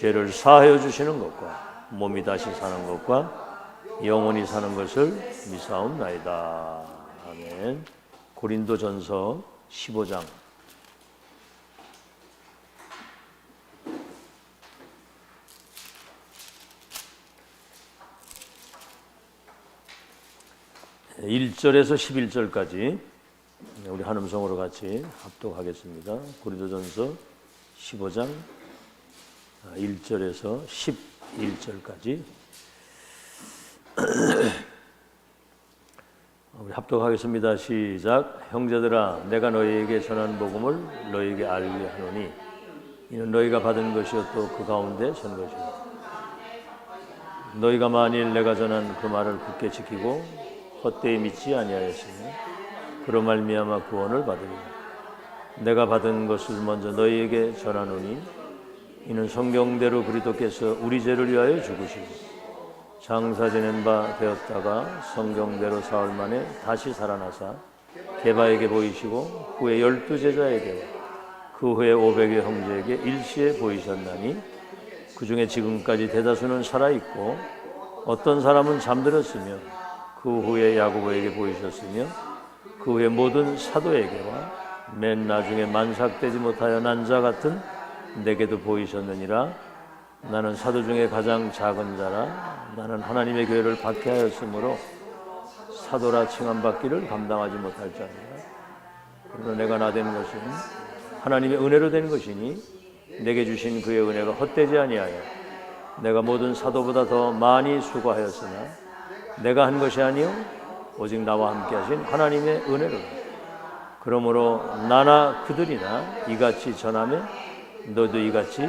죄를 사하여 주시는 것과 몸이 다시 사는 것과 영원히 사는 것을 믿사옵나이다. 아멘. 고린도전서 15장. (1절에서) (11절까지) 우리 한음성으로 같이 합독하겠습니다. 고린도전서 15장 1절에서 11절까지 우리 합독하겠습니다. 시작. 형제들아, 내가 너희에게 전한 복음을 너희에게 알게 하노니 이는 너희가 받은 것이요 또 그 가운데 선 것이요 너희가 만일 내가 전한 그 말을 굳게 지키고 헛되이 믿지 아니하였으면 그로 말미암아 구원을 받으리라. 내가 받은 것을 먼저 너희에게 전하노니 이는 성경대로 그리스도께서 우리 죄를 위하여 죽으시고 장사 지낸 바 되었다가 성경대로 사흘 만에 다시 살아나사 게바에게 보이시고 후에 12제자에게와 그 후에 500여 형제에게 일시에 보이셨나니 그 중에 지금까지 대다수는 살아있고 어떤 사람은 잠들었으며 그 후에 야고보에게 보이셨으며 그 후에 모든 사도에게와 맨 나중에 만삭되지 못하여 난 자 같은 내게도 보이셨느니라. 나는 사도 중에 가장 작은 자라. 나는 하나님의 교회를 박해하였으므로 사도라 칭함받기를 감당하지 못할 자니라. 그러나 내가 나된 것은 하나님의 은혜로 된 것이니 내게 주신 그의 은혜가 헛되지 아니하여 내가 모든 사도보다 더 많이 수고하였으나 내가 한 것이 아니요 오직 나와 함께 하신 하나님의 은혜로. 그러므로 나나 그들이나 이같이 전하며 너도 이같이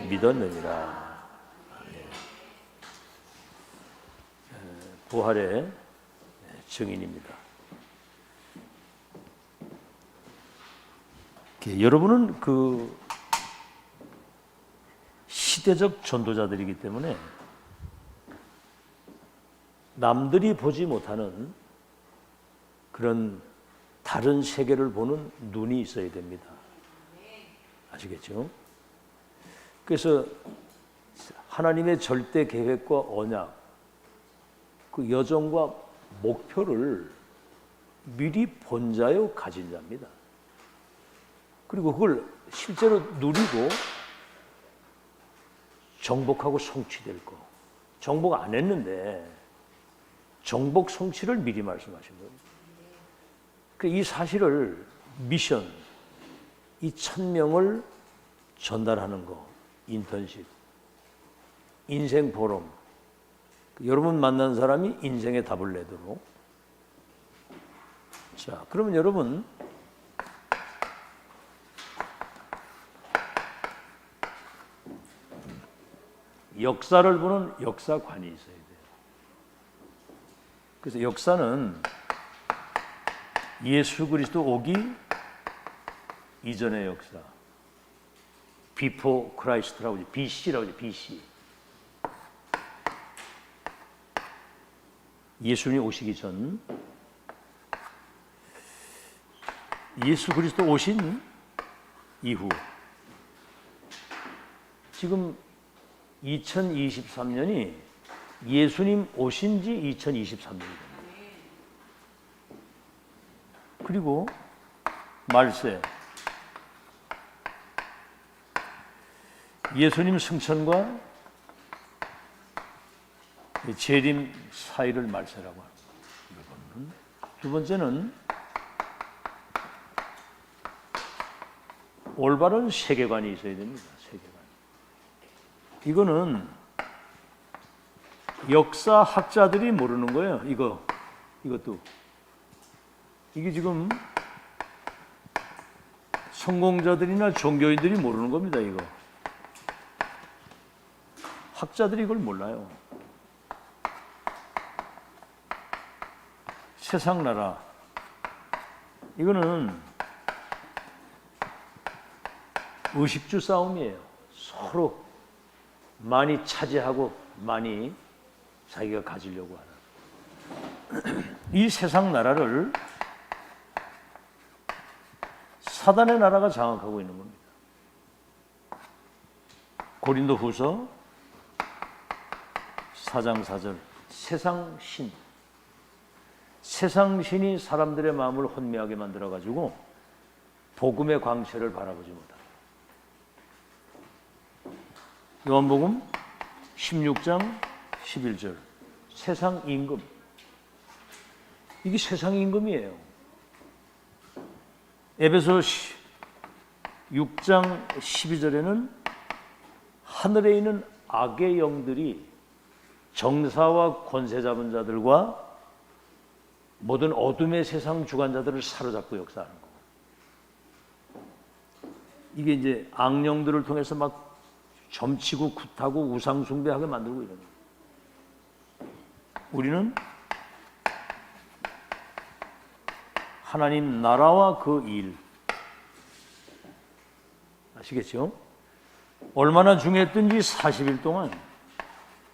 믿었느니라. 부활의 증인입니다. 여러분은 그 시대적 전도자들이기 때문에 남들이 보지 못하는 그런 다른 세계를 보는 눈이 있어야 됩니다. 아시겠죠? 그래서 하나님의 절대 계획과 언약, 그 여정과 목표를 미리 본 자요 가진 자입니다. 그리고 그걸 실제로 누리고 정복하고 성취될 거. 정복 안 했는데 정복 성취를 미리 말씀하신 겁니다. 이 사실을 미션, 이 1000명을 전달하는 거, 인턴십, 인생 포럼, 여러분 만난 사람이 인생의 답을 내도록. 자, 그러면 여러분 역사를 보는 역사관이 있어야 돼요. 그래서 역사는 예수 그리스도 오기 이전의 역사, Before Christ라고 하죠. BC라고 하죠. BC. 예수님이 오시기 전, 예수 그리스도 오신 이후, 지금 2023년이 예수님 오신 지 2023년입니다. 그리고 말세, 예수님 승천과 재림 사이를 말세라고 합니다. 두 번째는 올바른 세계관이 있어야 됩니다. 세계관. 이거는 역사학자들이 모르는 거예요. 이것도. 이게 지금 성공자들이나 종교인들이 모르는 겁니다. 이거. 학자들이 이걸 몰라요. 세상 나라. 이거는 의식주 싸움이에요. 서로 많이 차지하고 많이 자기가 가지려고 하는. 이 세상 나라를 사단의 나라가 장악하고 있는 겁니다. 고린도후서 4장 4절. 세상 신이 사람들의 마음을 혼미하게 만들어 가지고 복음의 광채를 바라보지 못한다. 요한복음 16장 11절. 세상 임금. 이게 세상 임금이에요. 에베소 6장 12절에는 하늘에 있는 악의 영들이 정사와 권세 잡은 자들과 모든 어둠의 세상 주관자들을 사로잡고 역사하는 거고, 이게 이제 악령들을 통해서 막 점치고 굿하고 우상 숭배하게 만들고 이런 거예요. 우리는 하나님 나라와 그 일, 아시겠죠? 얼마나 중요했든지 40일 동안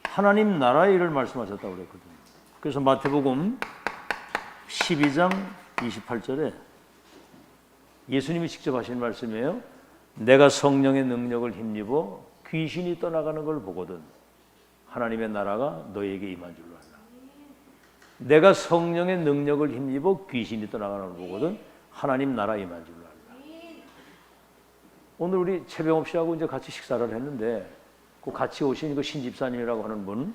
하나님 나라의 일을 말씀하셨다고 그랬거든요. 그래서 마태복음 12장 28절에 예수님이 직접 하신 말씀이에요. 내가 성령의 능력을 힘입어 귀신이 떠나가는 걸 보거든 하나님의 나라가 너에게 임한 줄로 알라. 내가 성령의 능력을 힘입어 귀신이 떠나가는 걸 보거든 하나님 나라 임한 줄로 알라. 오늘 우리 최병업 씨하고 이제 같이 식사를 했는데 그 같이 오신 그 신집사님이라고 하는 분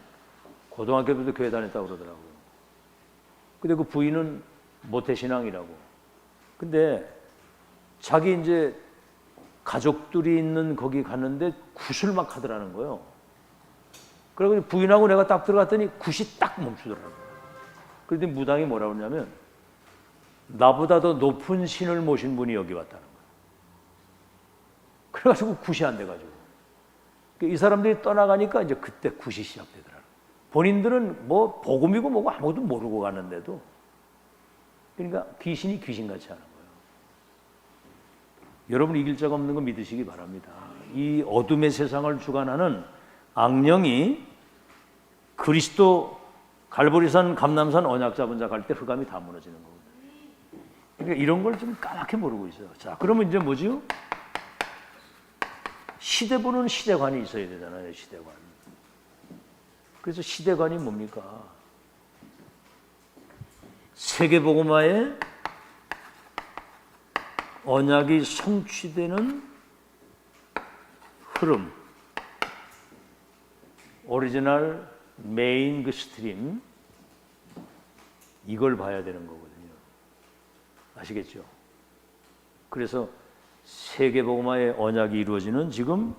고등학교 때도 교회 다녔다고 그러더라고요. 근데 그 부인은 모태신앙이라고. 근데 자기 이제 가족들이 있는 거기 갔는데 굿을 막 하더라는 거예요. 그리고 부인하고 내가 딱 들어갔더니 굿이 딱 멈추더라고요. 그런데 무당이 뭐라고 그러냐면 나보다 더 높은 신을 모신 분이 여기 왔다는 거예요. 그래가지고 굿이 안 돼가지고 이 사람들이 떠나가니까 이제 그때 굿이 시작되더라고요. 본인들은 뭐 복음이고 뭐고 아무것도 모르고 갔는데도, 그러니까 귀신이 귀신같이 하는 거예요. 여러분 이길 자가 없는 거 믿으시기 바랍니다. 이 어둠의 세상을 주관하는 악령이 그리스도 갈보리산 감람산 언약 잡은 자 갈 때 흑암이 다 무너지는 거거든요. 그러니까 이런 걸 좀 까맣게 모르고 있어요. 자, 그러면 이제 뭐지요? 시대 보는 시대관이 있어야 되잖아요. 시대관. 그래서 시대관이 뭡니까? 세계복음화에 언약이 성취되는 흐름, 오리지널 메인 그 스트림, 이걸 봐야 되는 거거든요. 아시겠죠? 그래서 세계복음화의 언약이 이루어지는 지금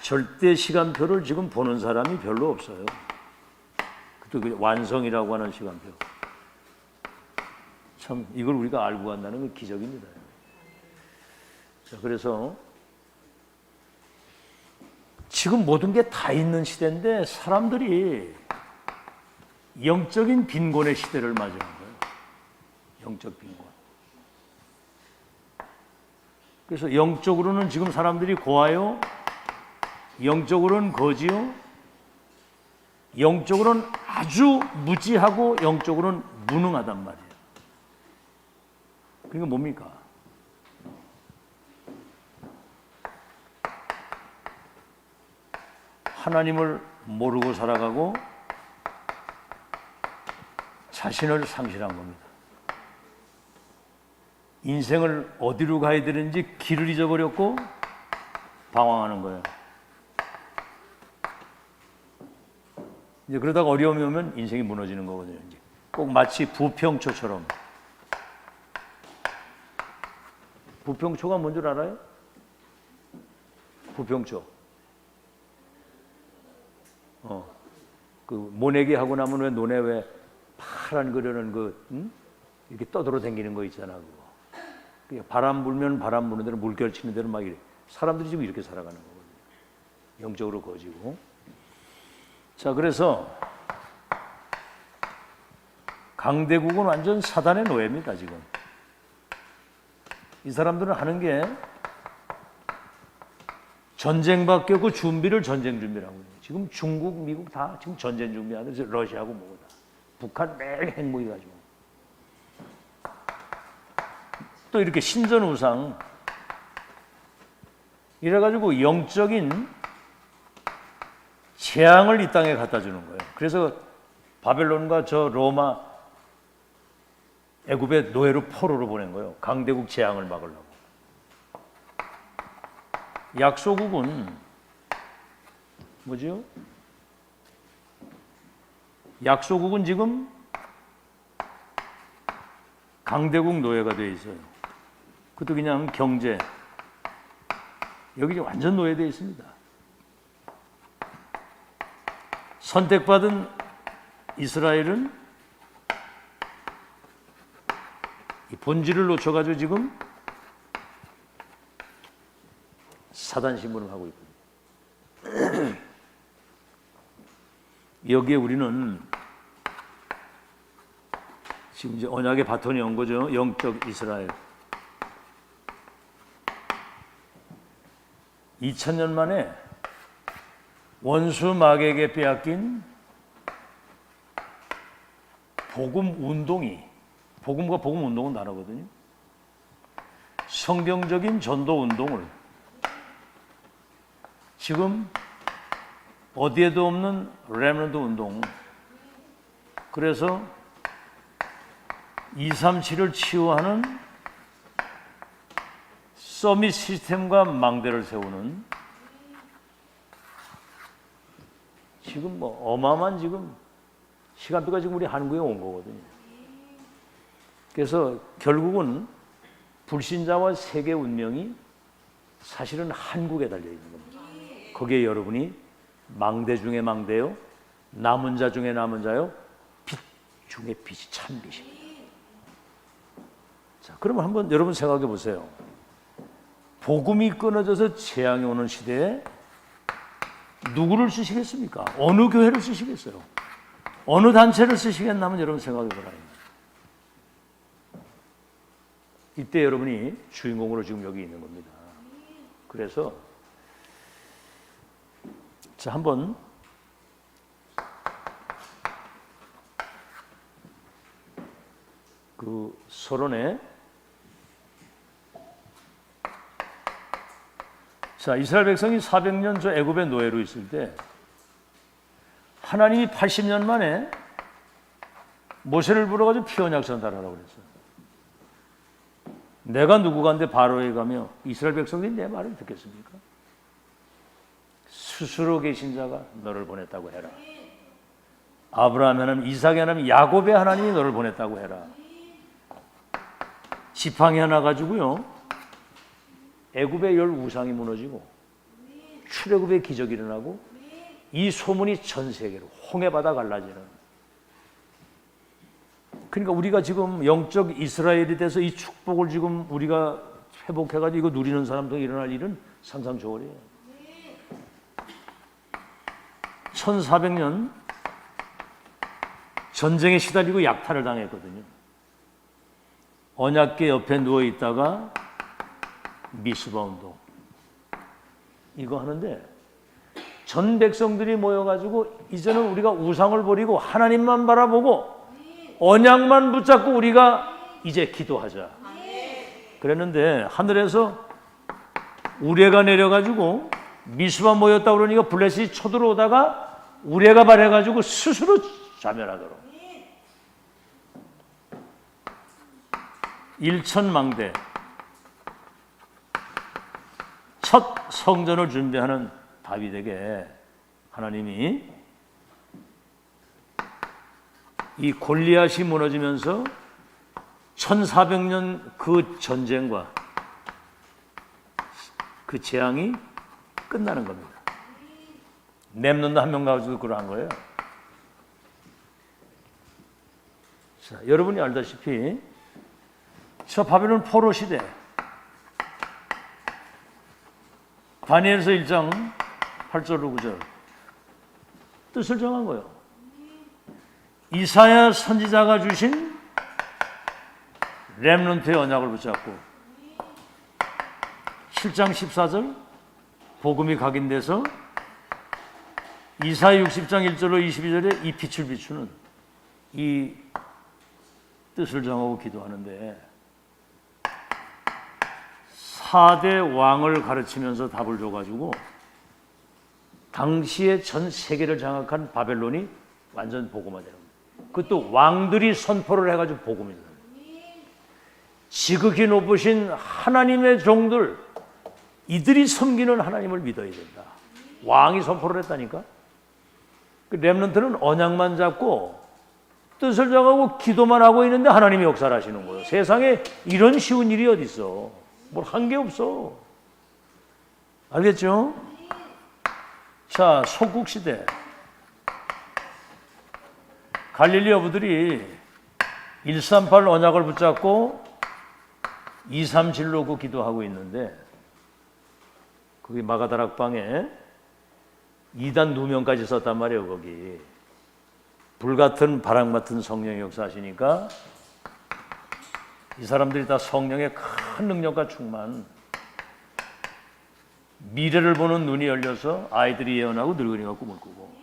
절대 시간표를 지금 보는 사람이 별로 없어요. 또 그 완성이라고 하는 시간표. 참 이걸 우리가 알고 간다는 건 기적입니다. 자, 그래서 지금 모든 게 다 있는 시대인데 사람들이 영적인 빈곤의 시대를 맞이한 거예요. 영적 빈곤. 그래서 영적으로는 지금 사람들이 고와요. 영적으로는 거지요. 영적으로는 아주 무지하고 영적으로는 무능하단 말이에요. 그러니까 뭡니까? 하나님을 모르고 살아가고 자신을 상실한 겁니다. 인생을 어디로 가야 되는지 길을 잊어버렸고 방황하는 거예요. 이제 그러다가 어려움이 오면 인생이 무너지는 거거든요. 이제 꼭 마치 부평초처럼. 부평초가 뭔 줄 알아요? 부평초. 그 모내기 하고 나면 왜 논에 왜 파란 그려는 이렇게 떠돌아 다니는 거 있잖아. 그거. 바람 불면 바람 부는 대로 물결 치는 대로 막 이래. 사람들이 지금 이렇게 살아가는 거거든요. 영적으로 거지고. 자, 그래서 강대국은 완전 사단의 노예입니다, 지금. 이 사람들은 하는 게 전쟁밖에 없고 준비를 전쟁 준비라고 해요. 지금 중국, 미국 다 지금 전쟁 준비하는 러시아하고 뭐고 다. 북한 매일 핵무기 가지고. 또 이렇게 신전우상, 이래가지고 영적인 재앙을 이 땅에 갖다 주는 거예요. 그래서 바벨론과 저 로마, 애굽의 노예로 포로로 보낸 거예요. 강대국 재앙을 막으려고. 약소국은 뭐지요? 약소국은 지금 강대국 노예가 되어 있어요. 그것도 그냥 경제. 여기 완전 노예되어 있습니다. 선택받은 이스라엘은 이 본질을 놓쳐가지고 지금 사단 신분을 하고 있거든요. 여기에 우리는 지금 이제 언약의 바톤이 온 거죠. 영적 이스라엘. 2000년 만에 원수 마귀에게 빼앗긴 복음 운동이, 복음과 복음 운동은 다르거든요. 성경적인 전도 운동을 지금 어디에도 없는 렘넌트 운동, 그래서 237을 치유하는 서밋 시스템과 망대를 세우는 지금 뭐 어마어마한 지금 시간표가 지금 우리 한국에 온 거거든요. 그래서 결국은 불신자와 세계 운명이 사실은 한국에 달려 있는 겁니다. 거기에 여러분이 망대 중에 망대요, 남은 자 중에 남은 자요, 빛 중에 빛이 참 빛입니다. 자, 그러면 한번 여러분 생각해 보세요. 복음이 끊어져서 재앙이 오는 시대에 누구를 쓰시겠습니까? 어느 교회를 쓰시겠어요? 어느 단체를 쓰시겠나면 여러분 생각해 보라. 이때 여러분이 주인공으로 지금 여기 있는 겁니다. 그래서 자, 한번 그 서론에 자, 이스라엘 백성이 400년 저 애굽의 노예로 있을 때 하나님이 80년 만에 모세를 불러가지고 피언약 전달하라고 그랬어요. 내가 누구간데 바로에 가며 이스라엘 백성들이 내 말을 듣겠습니까? 스스로 계신 자가 너를 보냈다고 해라. 아브라함의 하나님, 이삭의 하나님, 야곱의 하나님이 너를 보냈다고 해라. 지팡이 하나 가지고요, 애굽의 열 우상이 무너지고 출애굽의 기적이 일어나고 이 소문이 전 세계로 홍해바다 갈라지는. 그러니까 우리가 지금 영적 이스라엘이 돼서 이 축복을 지금 우리가 회복해가지고 이거 누리는 사람도 일어날 일은 상상 초월이에요. 1400년 전쟁에 시달리고 약탈을 당했거든요. 언약궤 옆에 누워 있다가 미스바 운동 이거 하는데 전 백성들이 모여가지고 이제는 우리가 우상을 버리고 하나님만 바라보고 언약만 붙잡고 우리가 이제 기도하자. 그랬는데 하늘에서 우레가 내려가지고 미스바 모였다 그러니까 블레셋이 쳐들어오다가 우레가 발해가지고 스스로 자멸하도록 1천망대 첫 성전을 준비하는 다윗에게 하나님이 이 골리앗이 무너지면서 1400년 그 전쟁과 그 재앙이 끝나는 겁니다. 렘넌트 한 명 가지고 그러한 거예요. 자, 여러분이 알다시피 저 바벨론 포로 시대 다니엘서 1장 8절로 9절 뜻을 정한 거예요. 이사야 선지자가 주신 렘넌트의 언약을 붙잡고 7장 14절 복음이 각인돼서 이사야 60장 1절로 22절에 이 빛을 비추는 이 뜻을 정하고 기도하는데 4대 왕을 가르치면서 답을 줘가지고 당시에 전 세계를 장악한 바벨론이 완전 복음화되는 거예요. 그것도 왕들이 선포를 해가지고 복음이 되는 거예요. 지극히 높으신 하나님의 종들, 이들이 섬기는 하나님을 믿어야 된다. 왕이 선포를 했다니까. 그 렘넌트는 언약만 잡고 뜻을 정하고 기도만 하고 있는데 하나님이 역사를 하시는 거예요. 세상에 이런 쉬운 일이 어디 있어. 뭘 한 게 없어. 알겠죠? 자, 속국시대. 갈릴리 어부들이 138 언약을 붙잡고 237로 그 기도하고 있는데 거기 마가다락방에 이단 누명까지 썼단 말이에요. 거기 불같은 바람 같은 성령의 역사하시니까 이 사람들이 다 성령의 큰 능력과 충만, 미래를 보는 눈이 열려서 아이들이 예언하고 늙은이가 꿈을 꾸고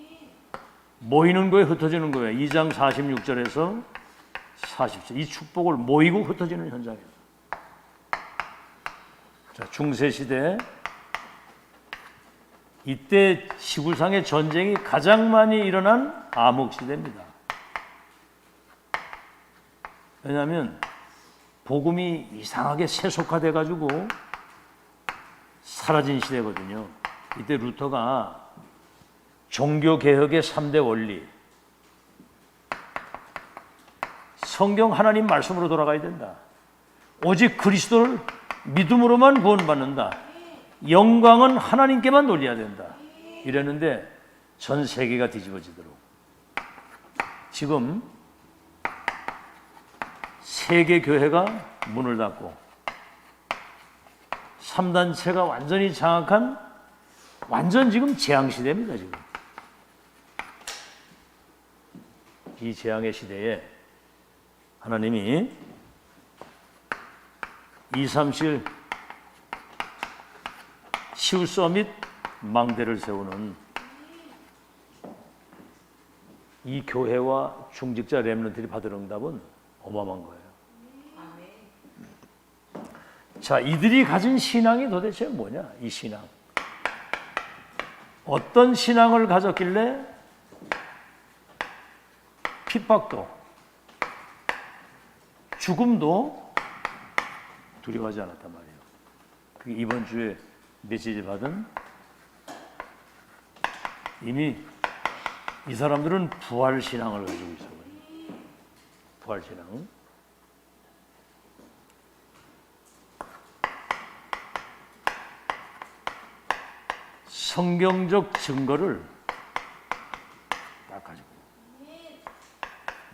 모이는 거에 흩어지는 거예요. 2장 46절에서 40절 이 축복을 모이고 흩어지는 현장이에요. 자, 중세시대 이때 지구상의 전쟁이 가장 많이 일어난 암흑시대입니다. 왜냐하면 복음이 이상하게 세속화돼가지고 사라진 시대거든요. 이때 루터가 종교개혁의 3대 원리, 성경 하나님 말씀으로 돌아가야 된다. 오직 그리스도를 믿음으로만 구원받는다. 영광은 하나님께만 돌려야 된다. 이랬는데 전 세계가 뒤집어지도록 지금 세계 교회가 문을 닫고 3단체가 완전히 장악한 완전 지금 재앙시대입니다. 지금 이 재앙의 시대에 하나님이 237 시우 서밋 망대를 세우는 이 교회와 중직자 렘넌트들이 받을 응답은 어마어마한 거예요. 자, 이들이 가진 신앙이 도대체 뭐냐? 이 신앙. 어떤 신앙을 가졌길래 핍박도 죽음도 두려워하지 않았단 말이에요. 그게 이번 주에 메시지 받은 이미 이 사람들은 부활 신앙을 가지고 있어요. 부활 신앙. 성경적 증거를 딱 가지고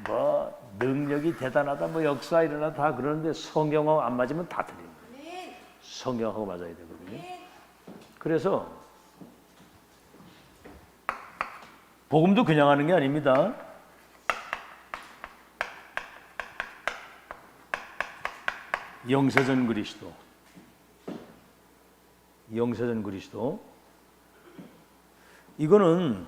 뭐 능력이 대단하다, 뭐 역사 일어나다 다 그러는데 성경하고 안 맞으면 다 틀린 거예요. 성경하고 맞아야 되거든요. 그래서 복음도 그냥 하는 게 아닙니다. 영세전 그리스도, 영세전 그리스도 이거는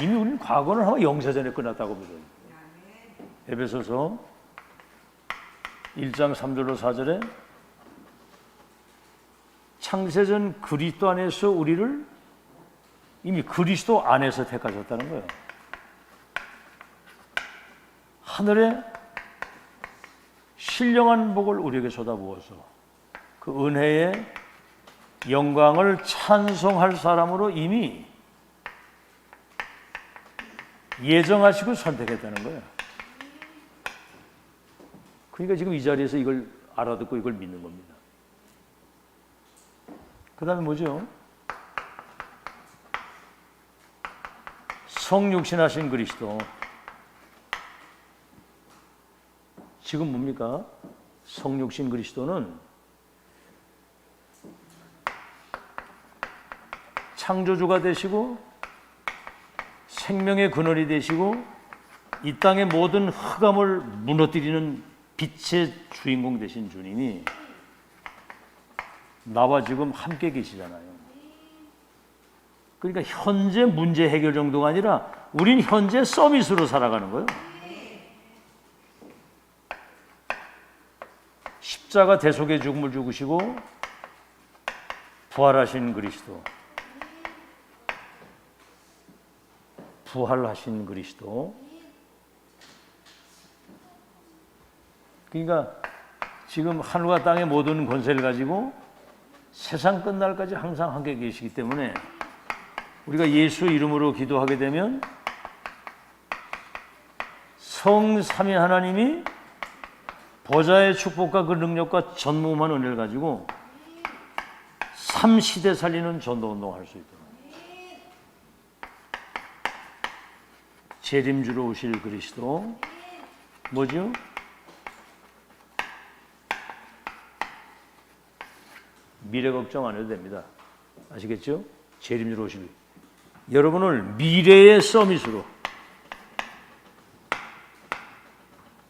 이미 우리는 과거는 하면 영세전에 끝났다고 믿어요. 에베소서 1장 3절로 4절에 창세전 그리스도 안에서 우리를 이미 그리스도 안에서 택하셨다는 거예요. 하늘에 신령한 복을 우리에게 쏟아부어서 그 은혜의 영광을 찬송할 사람으로 이미 예정하시고 선택했다는 거예요. 그러니까 지금 이 자리에서 이걸 알아듣고 이걸 믿는 겁니다. 그 다음에 뭐죠? 성육신하신 그리스도. 지금 뭡니까? 성육신 그리스도는 창조주가 되시고 생명의 근원이 되시고 이 땅의 모든 흑암을 무너뜨리는 빛의 주인공 되신 주님이 나와 지금 함께 계시잖아요. 그러니까 현재 문제 해결 정도가 아니라 우린 현재 서밋으로 살아가는 거예요. 십자가 대속의 죽음을 죽으시고 부활하신 그리스도, 부활하신 그리스도. 그러니까 지금 하늘과 땅의 모든 권세를 가지고 세상 끝날까지 항상 함께 계시기 때문에 우리가 예수 이름으로 기도하게 되면 성삼위 하나님이 보좌의 축복과 그 능력과 전무한 은혜를 가지고 3시대 살리는 전도운동을 할 수 있도록 재림주로 오실 그리스도. 뭐죠? 미래 걱정 안 해도 됩니다. 아시겠죠? 재림주로 오실 여러분을 미래의 서밋으로.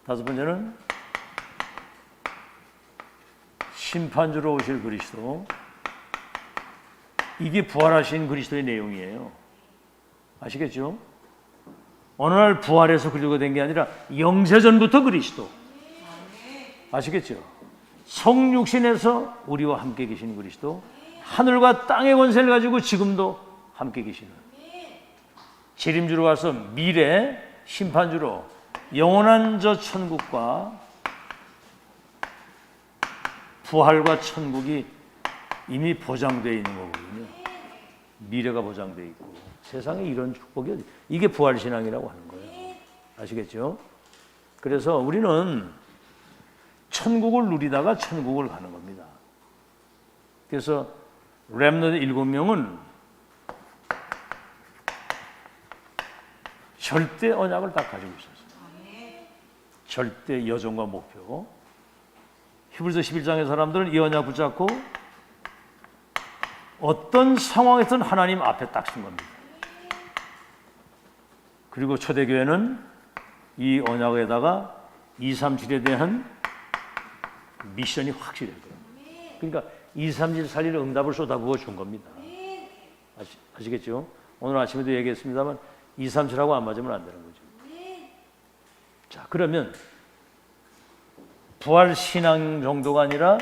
다섯 번째는 심판주로 오실 그리스도. 이게 부활하신 그리스도의 내용이에요. 아시겠죠? 어느 날 부활해서 그리스도가 된 게 아니라 영세전부터 그리스도. 아시겠죠? 성육신에서 우리와 함께 계신 그리스도. 하늘과 땅의 권세를 가지고 지금도 함께 계시는 재림주로 와서 미래 심판주로 영원한 저 천국과 부활과 천국이 이미 보장되어 있는 거거든요. 미래가 보장되어 있고 세상에 이런 축복이 어디. 이게 부활신앙이라고 하는 거예요. 아시겠죠? 그래서 우리는 천국을 누리다가 천국을 가는 겁니다. 그래서 렘넌트 7명은 절대 언약을 딱 가지고 있었어요. 절대 여정과 목표. 히브리서 11장의 사람들은 이 언약 붙잡고 어떤 상황에서든 하나님 앞에 딱 쓴 겁니다. 그리고 초대교회는 이 언약에다가 237에 대한 미션이 확실해요. 그러니까 237 살릴 응답을 쏟아부어 준 겁니다. 아시겠죠? 오늘 아침에도 얘기했습니다만 237하고 안 맞으면 안 되는 거죠. 자, 그러면 부활 신앙 정도가 아니라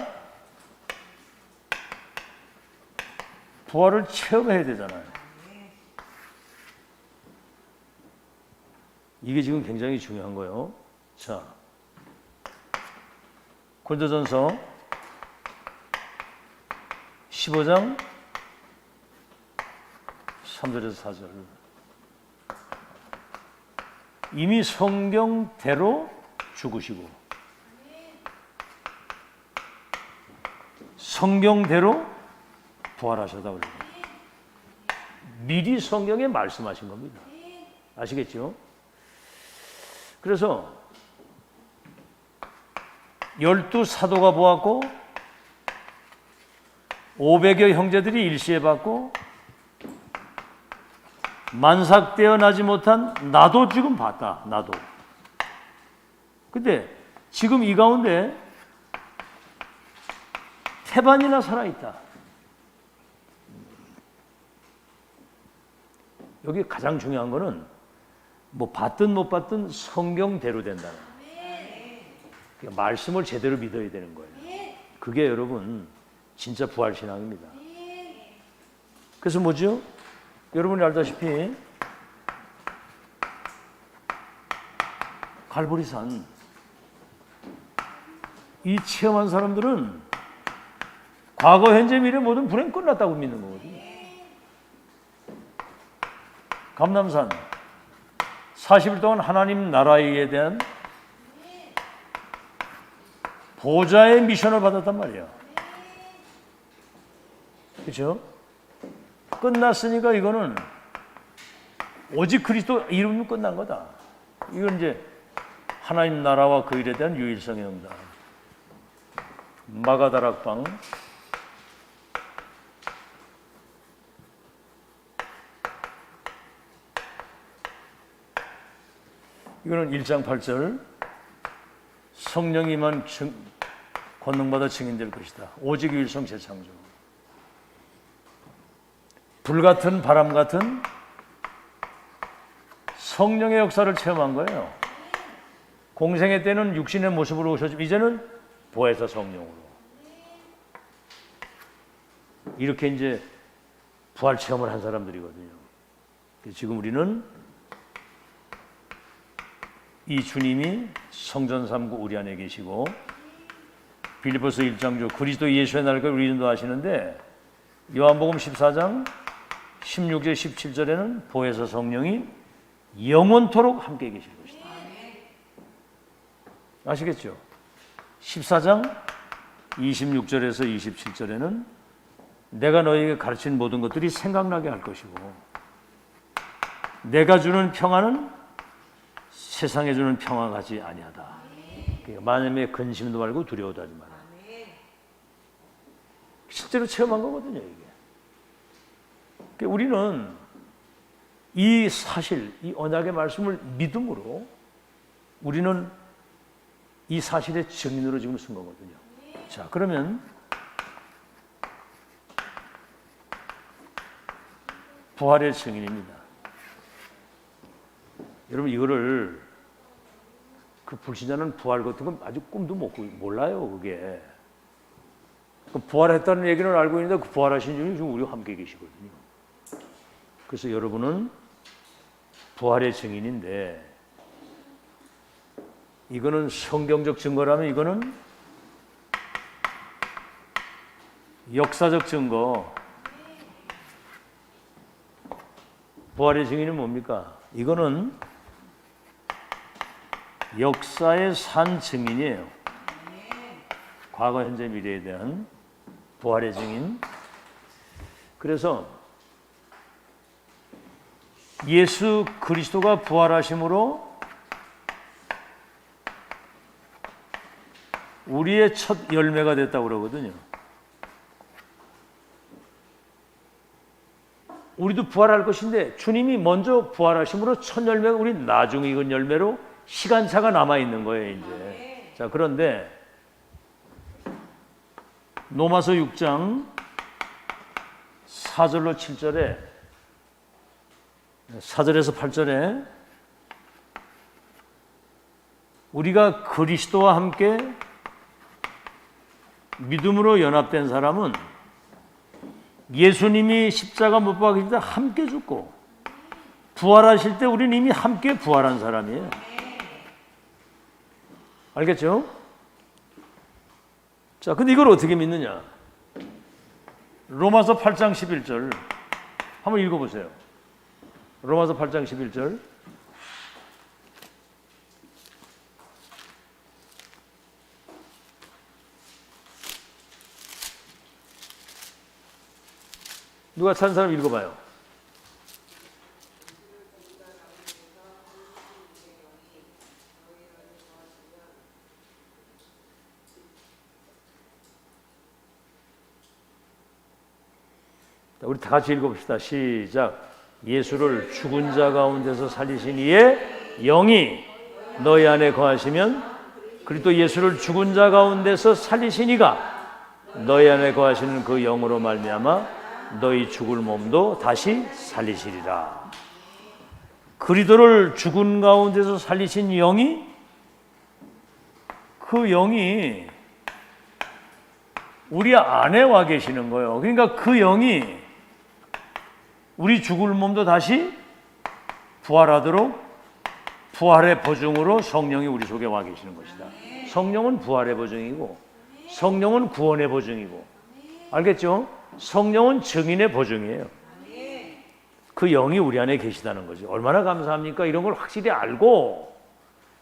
부활을 체험해야 되잖아요. 이게 지금 굉장히 중요한 거예요. 자, 고린도전서 15장 3절에서 4절. 이미 성경대로 죽으시고 성경대로 부활하셨다 그래요. 미리 성경에 말씀하신 겁니다. 아시겠죠? 그래서 12 사도가 보았고 500여 형제들이 일시에 봤고 만삭되어 나지 못한 나도 지금 봤다. 나도. 근데 지금 이 가운데 태반이나 살아있다. 여기 가장 중요한 거는 뭐 봤든 못 봤든 성경대로 된다는 거예요. 말씀을 제대로 믿어야 되는 거예요. 그게 여러분 진짜 부활신앙입니다. 그래서 뭐죠? 여러분이 알다시피 갈보리산 이 체험한 사람들은 과거, 현재, 미래 모든 불행 끝났다고 믿는 거거든요. 감람산 40일 동안 하나님 나라에 대한 보좌의 미션을 받았단 말이에요. 그렇죠? 끝났으니까 이거는 오직 그리스도 이름으로 끝난 거다. 이건 이제 하나님 나라와 그 일에 대한 유일성의 응답. 마가다락방 이거는 1장 8절 성령이만 권능받아 증인될 것이다. 오직 유일성 재창조. 불같은 바람 같은 성령의 역사를 체험한 거예요. 공생애 때는 육신의 모습으로 오셨지만 이제는 보혜사 성령으로. 이렇게 이제 부활 체험을 한 사람들이거든요. 지금 우리는 이 주님이 성전 삼고 우리 안에 계시고, 빌립보서 1장 그리스도 예수의 날과 우리도 아시는데, 요한복음 14장 16절 17절에는 보혜사 성령이 영원토록 함께 계실 것이다. 아시겠죠? 14장 26절에서 27절에는 내가 너에게 가르친 모든 것들이 생각나게 할 것이고, 내가 주는 평안은 세상에 주는 평화 같이 아니하다. 그러니까 만음에 근심도 말고 두려워도 하지 마라. 실제로 체험한 거거든요, 이게. 그러니까 우리는 이 사실, 이 언약의 말씀을 믿음으로 우리는 이 사실의 증인으로 지금 쓴 거거든요. 자, 그러면 부활의 증인입니다. 여러분, 이거를 그 불신자는 부활 같은 건 아주 꿈도 못 꾸고 몰라요, 그게. 그 부활했다는 얘기는 알고 있는데 그 부활하신 분이 지금 우리와 함께 계시거든요. 그래서 여러분은 부활의 증인인데, 이거는 성경적 증거라면 이거는 역사적 증거. 부활의 증인은 뭡니까? 이거는 역사의 산 증인이에요. 과거, 현재, 미래에 대한 부활의 증인. 그래서 예수 그리스도가 부활하심으로 우리의 첫 열매가 됐다고 그러거든요. 우리도 부활할 것인데 주님이 먼저 부활하심으로 첫 열매가 우리 나중에 익은 열매로 시간차가 남아있는 거예요, 이제. 자, 그런데 로마서 6장 4절로 7절에 4절에서 8절에 우리가 그리스도와 함께 믿음으로 연합된 사람은 예수님이 십자가 못 박으실 때 함께 죽고 부활하실 때 우리는 이미 함께 부활한 사람이에요. 알겠죠? 자, 근데 이걸 어떻게 믿느냐? 로마서 8장 11절 한번 읽어보세요. 로마서 8장 11절. 누가 찾은 사람 읽어봐요. 우리 다 같이 읽어봅시다. 시작. 예수를 죽은 자 가운데서 살리신 이의 영이 너희 안에 거하시면, 그리고 또 예수를 죽은 자 가운데서 살리신 이가 너희 안에 거하시는 그 영으로 말미암아 너희 죽을 몸도 다시 살리시리라. 그리스도를 죽은 가운데서 살리신 영이, 그 영이 우리 안에 와 계시는 거예요. 그러니까 그 영이 우리 죽을 몸도 다시 부활하도록 부활의 보증으로 성령이 우리 속에 와 계시는 것이다. 성령은 부활의 보증이고 성령은 구원의 보증이고, 알겠죠? 성령은 증인의 보증이에요. 그 영이 우리 안에 계시다는 거죠. 얼마나 감사합니까? 이런 걸 확실히 알고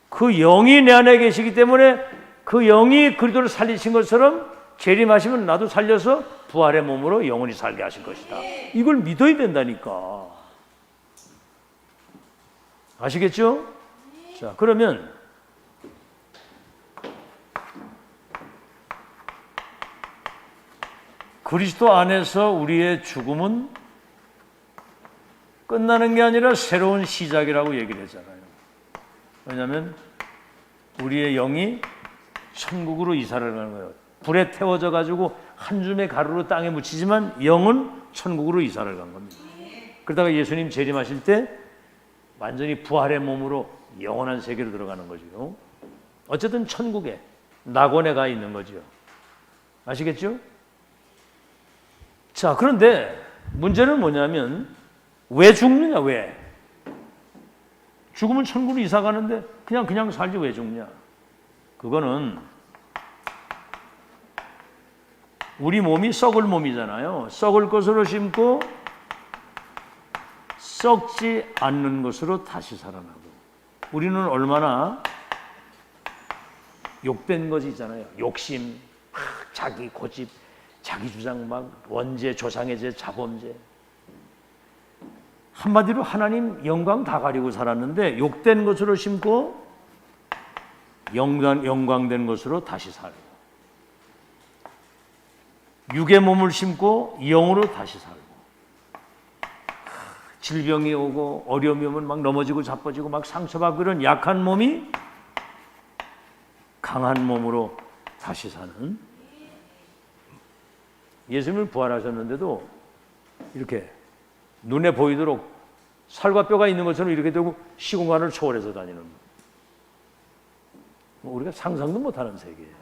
그 영이 내 안에 계시기 때문에 그 영이 그리스도를 살리신 것처럼 재림하시면 나도 살려서 부활의 몸으로 영원히 살게 하실 것이다. 이걸 믿어야 된다니까. 아시겠죠? 자, 그러면 그리스도 안에서 우리의 죽음은 끝나는 게 아니라 새로운 시작이라고 얘기를 했잖아요. 왜냐하면 우리의 영이 천국으로 이사를 가는 거예요. 불에 태워져 가지고 한 줌의 가루로 땅에 묻히지만 영은 천국으로 이사를 간 겁니다. 그러다가 예수님 재림하실 때 완전히 부활의 몸으로 영원한 세계로 들어가는 거죠. 어쨌든 천국에 낙원에 가 있는 거죠. 아시겠죠? 자, 그런데 문제는 뭐냐면 왜 죽느냐, 왜? 죽으면 천국으로 이사 가는데 그냥 살지 왜 죽냐? 그거는 우리 몸이 썩을 몸이잖아요. 썩을 것으로 심고 썩지 않는 것으로 다시 살아나고. 우리는 얼마나 욕된 것이 있잖아요. 욕심, 자기 고집, 자기 주장, 막 원죄, 조상의 죄, 자범죄. 한마디로 하나님 영광 다 가리고 살았는데 욕된 것으로 심고 영광된 것으로 다시 살고, 육의 몸을 심고 영으로 다시 살고, 질병이 오고 어려움이 오면 막 넘어지고 자빠지고 막 상처받고 이런 약한 몸이 강한 몸으로 다시 사는, 예수님을 부활하셨는데도 이렇게 눈에 보이도록 살과 뼈가 있는 것처럼 이렇게 되고 시공간을 초월해서 다니는, 우리가 상상도 못하는 세계예요.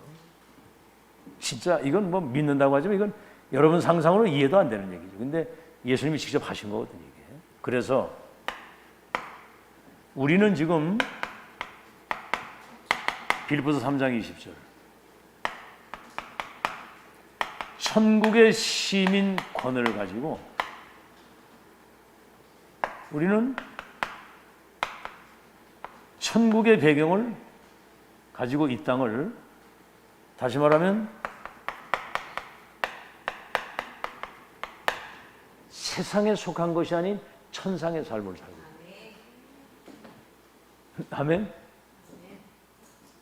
진짜 이건 뭐 믿는다고 하지만 이건 여러분 상상으로 이해도 안 되는 얘기죠. 근데 예수님이 직접 하신 거거든요, 이게. 그래서 우리는 지금 빌립보서 3장 20절, 천국의 시민권을 가지고 우리는 천국의 배경을 가지고 이 땅을, 다시 말하면 세상에 속한 것이 아닌 천상의 삶을 살고 있어요. 아멘?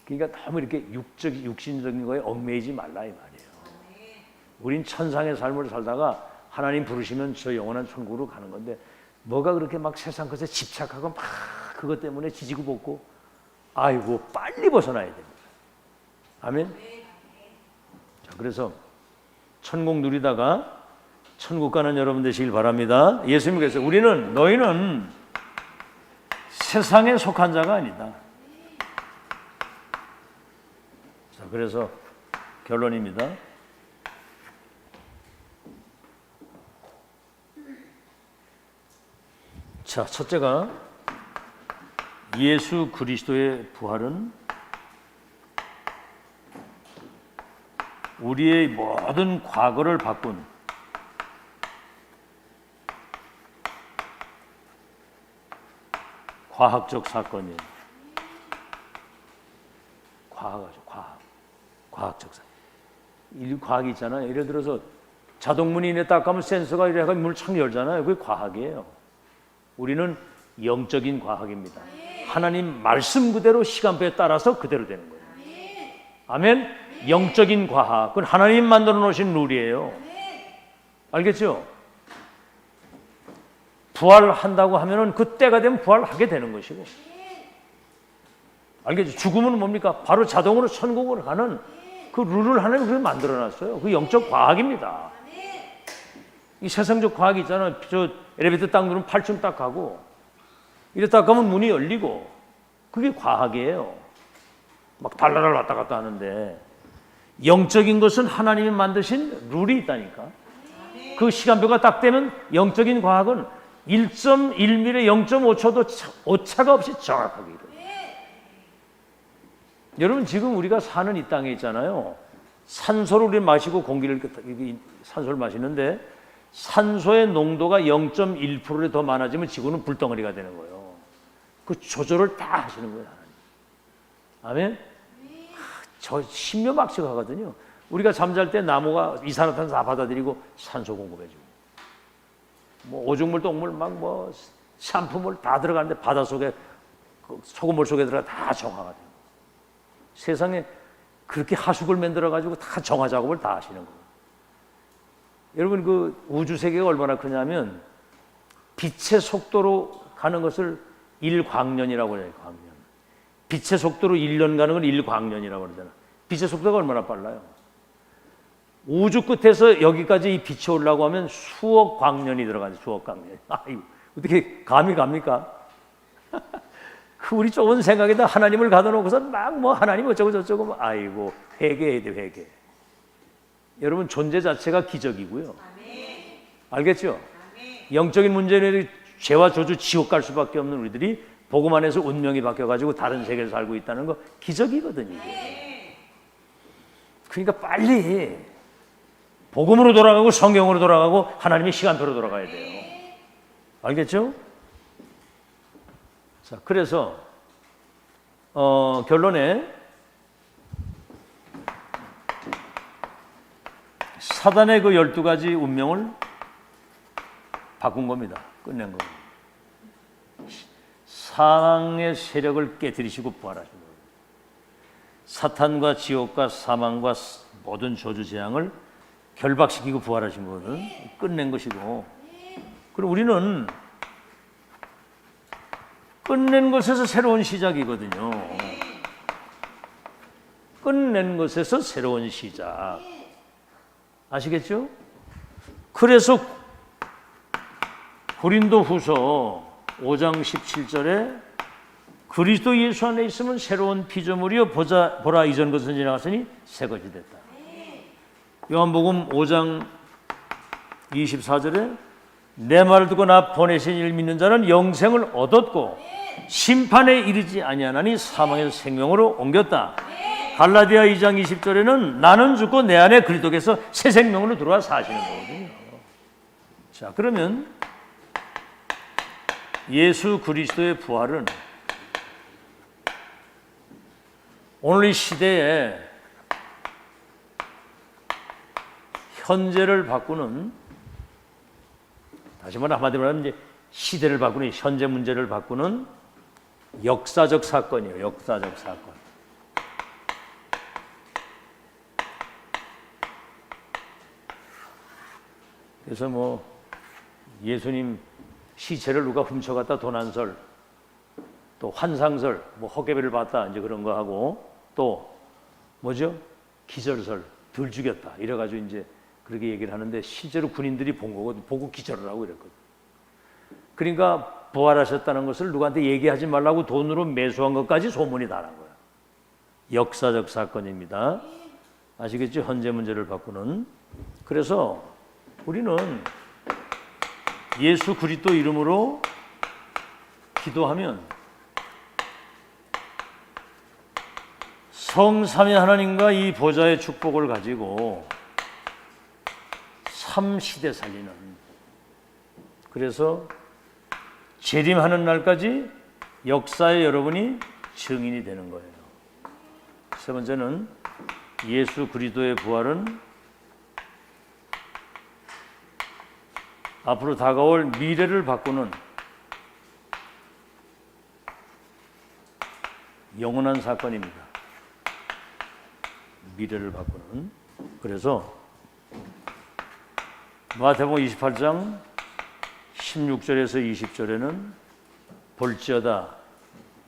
그러니까 너무 이렇게 육신적인 거에 얽매이지 말라 이 말이에요. 우린 천상의 삶을 살다가 하나님 부르시면 저 영원한 천국으로 가는 건데, 뭐가 그렇게 막 세상 것에 집착하고 막 그것 때문에 지지고 볶고, 아이고 빨리 벗어나야 됩니다. 아멘? 자, 그래서 천국 누리다가 천국 가는 여러분 되시길 바랍니다. 예수님께서 너희는 세상에 속한 자가 아니다. 자, 그래서 결론입니다. 자, 첫째가 예수 그리스도의 부활은 우리의 모든 과거를 바꾼 과학적 사건이에요. 과학적 사건. 이 과학이 있잖아요. 예를 들어서 자동문이 이렇게 딱 가면 센서가 이렇게 문을 착 열잖아요. 그게 과학이에요. 우리는 영적인 과학입니다. 하나님 말씀 그대로 시간표에 따라서 그대로 되는 거예요. 아멘? 영적인 과학. 그건 하나님 만들어 놓으신 룰이에요. 알겠죠? 부활한다고 하면은 그 때가 되면 부활하게 되는 것이고. 알겠죠? 죽음은 뭡니까? 바로 자동으로 천국으로 가는 그 룰을 하나님이 그렇게 만들어 놨어요. 그 영적 과학입니다. 이 세상적 과학이 있잖아요. 저 엘리베이터 딱 누르면 8층 딱 가고, 이래 딱 가면 문이 열리고, 그게 과학이에요. 막 달라달 왔다 갔다 하는데, 영적인 것은 하나님이 만드신 룰이 있다니까. 그 시간표가 딱 되면 영적인 과학은 1.1mm, 0.5초도 오차가 없이 정확하게 이루어져요. 여러분, 지금 우리가 사는 이 땅에 있잖아요. 산소를 우리 마시고 산소를 마시는데, 산소의 농도가 0.1%에 더 많아지면 지구는 불덩어리가 되는 거예요. 그 조절을 다 하시는 거예요, 하나님. 아멘? 저 신묘막측하거든요. 우리가 잠잘 때 나무가 이산화탄소 다 받아들이고 산소 공급해주고, 뭐 오줌물, 똥물, 막 뭐 샴푸물 다 들어가는데 바닷속에, 소금물 속에 들어가 다 정화가 돼요. 세상에 그렇게 하수구를 만들어가지고 다 정화 작업을 다 하시는 거예요. 여러분, 그 우주 세계가 얼마나 크냐면 빛의 속도로 가는 것을 1광년이라고 해요. 광년. 빛의 속도로 1년 가는 걸 1광년이라고 그러잖아. 빛의 속도가 얼마나 빨라요. 우주 끝에서 여기까지 이 빛이 오려고 하면 수억 광년이 들어가죠. 수억 광년. 아유, 어떻게 감이 갑니까? 그 우리 좁은 생각에다 하나님을 가둬놓고서 막 뭐 하나님 어쩌고 저쩌고 아이고 회개해야 돼 회개. 여러분 존재 자체가 기적이고요. 알겠죠? 영적인 문제는 죄와 저주 지옥 갈 수밖에 없는 우리들이 복음 안에서 운명이 바뀌어가지고 다른 세계를 살고 있다는 거 기적이거든요. 이게. 그러니까 빨리 복음으로 돌아가고 성경으로 돌아가고 하나님의 시간표로 돌아가야 돼요. 알겠죠? 자, 그래서 결론에 사단의 그 12가지 운명을 바꾼 겁니다. 끝낸 겁니다. 사망의 세력을 깨뜨리시고 부활하신 거예요. 사탄과 지옥과 사망과 모든 저주 재앙을 결박시키고 부활하신 거는 끝낸 것이고, 그리고 우리는 끝낸 것에서 새로운 시작이거든요. 끝낸 것에서 새로운 시작. 아시겠죠? 그래서 고린도후서 5장 17절에 그리스도 예수 안에 있으면 새로운 피조물이요 보라 이전 것은 지나갔으니 새 것이 됐다. 요한복음 5장 24절에 내 말을 듣고 나 보내신 이를 믿는 자는 영생을 얻었고 심판에 이르지 아니하나니 사망에서 생명으로 옮겼다. 갈라디아 2장 20절에는 나는 죽고 내 안에 그리스도께서 새 생명으로 들어와 사시는 거거든요. 자, 그러면 예수 그리스도의 부활은 오늘 이 시대에 현재를 바꾸는, 다시 말하면 한마디로 하면 이제 시대를 바꾸는, 현재 문제를 바꾸는 역사적 사건이에요. 역사적 사건. 그래서 뭐 예수님 시체를 누가 훔쳐갔다 도난설, 또 환상설, 뭐 헛개비를 봤다 이제 그런 거 하고, 또 뭐죠? 기절설, 덜 죽였다 이래가지고 이제 그렇게 얘기를 하는데 실제로 군인들이 본 거거든. 보고 기절을 하고 이랬거든. 그러니까 부활하셨다는 것을 누구한테 얘기하지 말라고 돈으로 매수한 것까지 소문이 다 난 거야. 역사적 사건입니다. 아시겠죠? 현재 문제를 바꾸는. 그래서 우리는 예수 그리스도 이름으로 기도하면 성삼위 하나님과 이 보좌의 축복을 가지고 삼시대 살리는, 그래서 재림하는 날까지 역사에 여러분이 증인이 되는 거예요. 세 번째는 예수 그리스도의 부활은 앞으로 다가올 미래를 바꾸는 영원한 사건입니다. 미래를 바꾸는. 그래서 마태복음 28장 16절에서 20절에는 볼지어다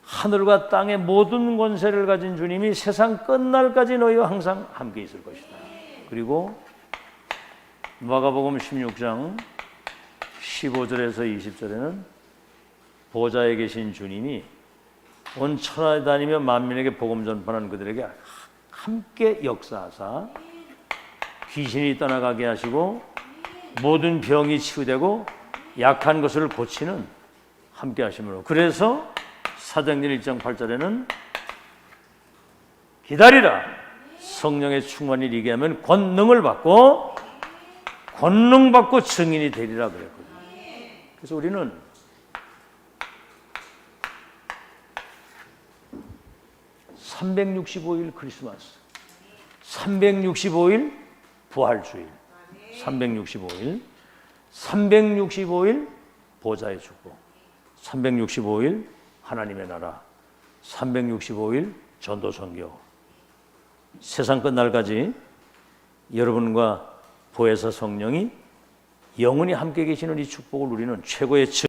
하늘과 땅의 모든 권세를 가진 주님이 세상 끝날까지 너희와 항상 함께 있을 것이다. 그리고 마가복음 16장 15절에서 20절에는 보좌에 계신 주님이 온 천하에 다니며 만민에게 복음 전파하는 그들에게 함께 역사하사 귀신이 떠나가게 하시고 모든 병이 치유되고 약한 것을 고치는 함께 하심으로. 그래서 사도행전 1장 8절에는 기다리라 성령의 충만이 이르게 하면 권능을 받고 증인이 되리라 그랬거든요. 그래서 우리는 (365일) 크리스마스, 365일 부활주일, 365일, 365일 보좌의 축복, 365일 하나님의 나라, 365일 전도 선교. 세상 끝날까지 여러분과 보혜사 성령이 영원히 함께 계시는 이 축복을 우리는 최고의